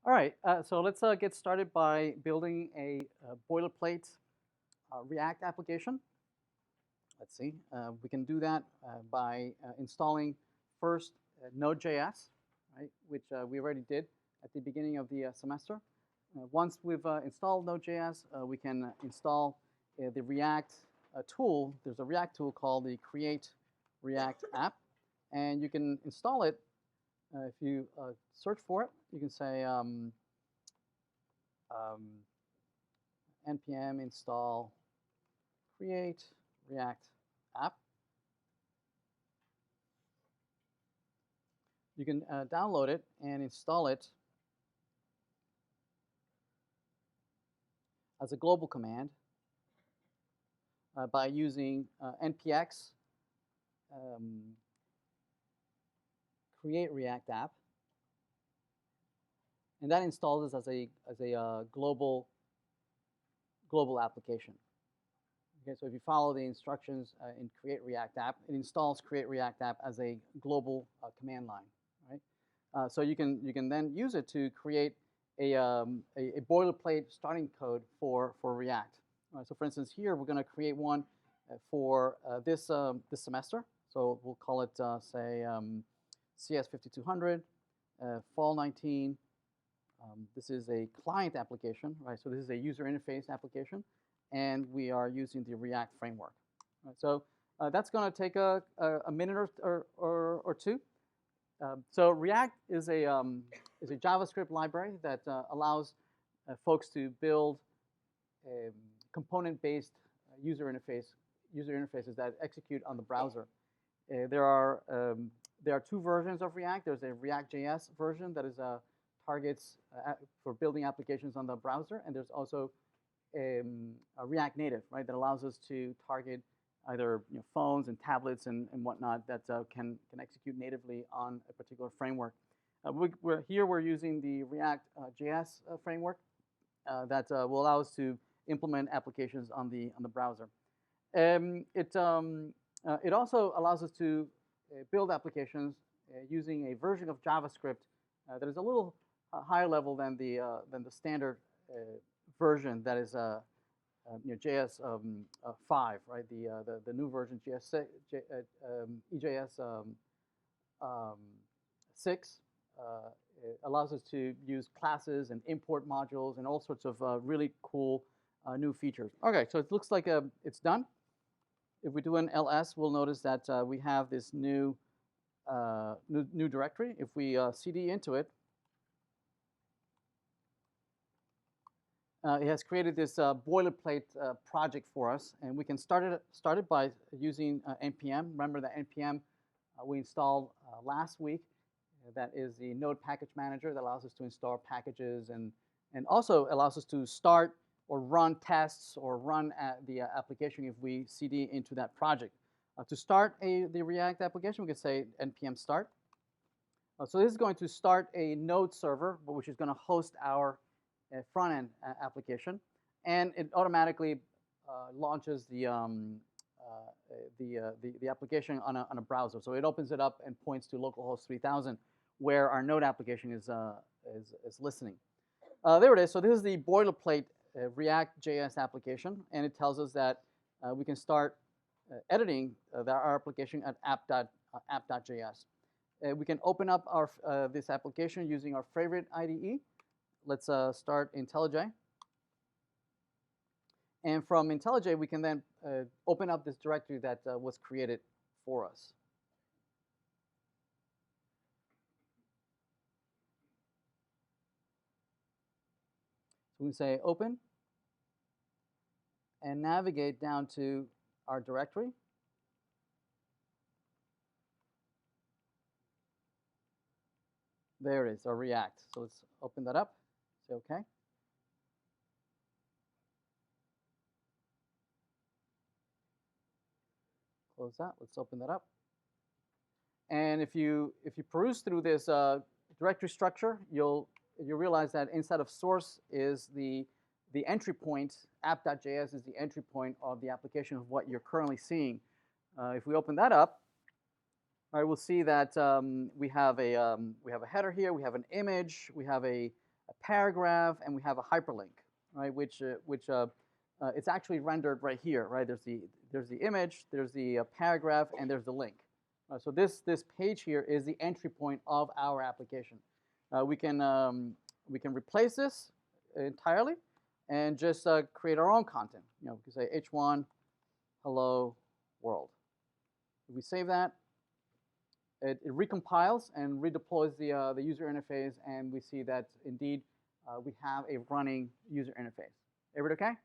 All right, so let's get started by building a, boilerplate React application. Let's see, we can do that by installing first Node.js, right, which we already did at the beginning of the semester. Once we've installed Node.js, we can install the React tool. There's a React tool called the Create React app, and you can install it if you search for it. You can say um, npm install create React app. You can download it and install it as a global command by using npx um, create React app, and that installs this as a global application. Okay, so if you follow the instructions in Create React App, it installs Create React App as a global command line, right? So you can then use it to create a boilerplate starting code for React. So for instance, here we're going to create one for this semester. So we'll call it say CS5200 Fall 19. This is a client application, right? So this is a user interface application, and we are using the React framework. Right? So that's going to take a minute or two. So React is a JavaScript library that allows folks to build component-based user interfaces that execute on the browser. There are two versions of React. There's a React.js version that is targets for building applications on the browser, and there's also a React Native, right, that allows us to target either phones and tablets and whatnot that can execute natively on a particular framework. We're using the React.js framework that will allow us to implement applications on the browser. It also allows us to build applications using a version of JavaScript that is a little higher level than the standard version that is JS 5, right? The new version EJS 6 allows us to use classes and import modules and all sorts of really cool new features. Okay, so it looks like it's done. If we do an ls, we'll notice that we have this new directory. If we cd into it, it has created this boilerplate project for us, and we can start it by using npm. Remember that npm we installed last week. That is the Node package manager that allows us to install packages and also allows us to start or run tests or run the application if we cd into that project. To start the React application, we can say npm start. So this is going to start a Node server, which is going to host our front-end application, and it automatically launches the application on a browser. So it opens it up and points to localhost 3000, where our Node application is listening. There it is. So this is the boilerplate React.js application, and it tells us that we can start editing our application at app.js. We can open up our this application using our favorite IDE. Let's start IntelliJ. And from IntelliJ, we can then open up this directory that was created for us. So we can say open and navigate down to our directory. There it is, our React. So let's open that up. Say OK. Close that. Let's open that up. And if you peruse through this directory structure, you'll realize that inside of source is the entry point. App.js is the entry point of the application of what you're currently seeing. If we open that up, all right, we'll see that we have a header here, we have an image, we have a a paragraph, and we have a hyperlink, right? Which it's actually rendered right here, right? There's the image, there's the paragraph, and there's the link. So this page here is the entry point of our application. We can replace this entirely and just create our own content. You know, we can say h1 hello world. If we save that, it recompiles and redeploys the user interface, and we see that indeed we have a running user interface. Everybody okay?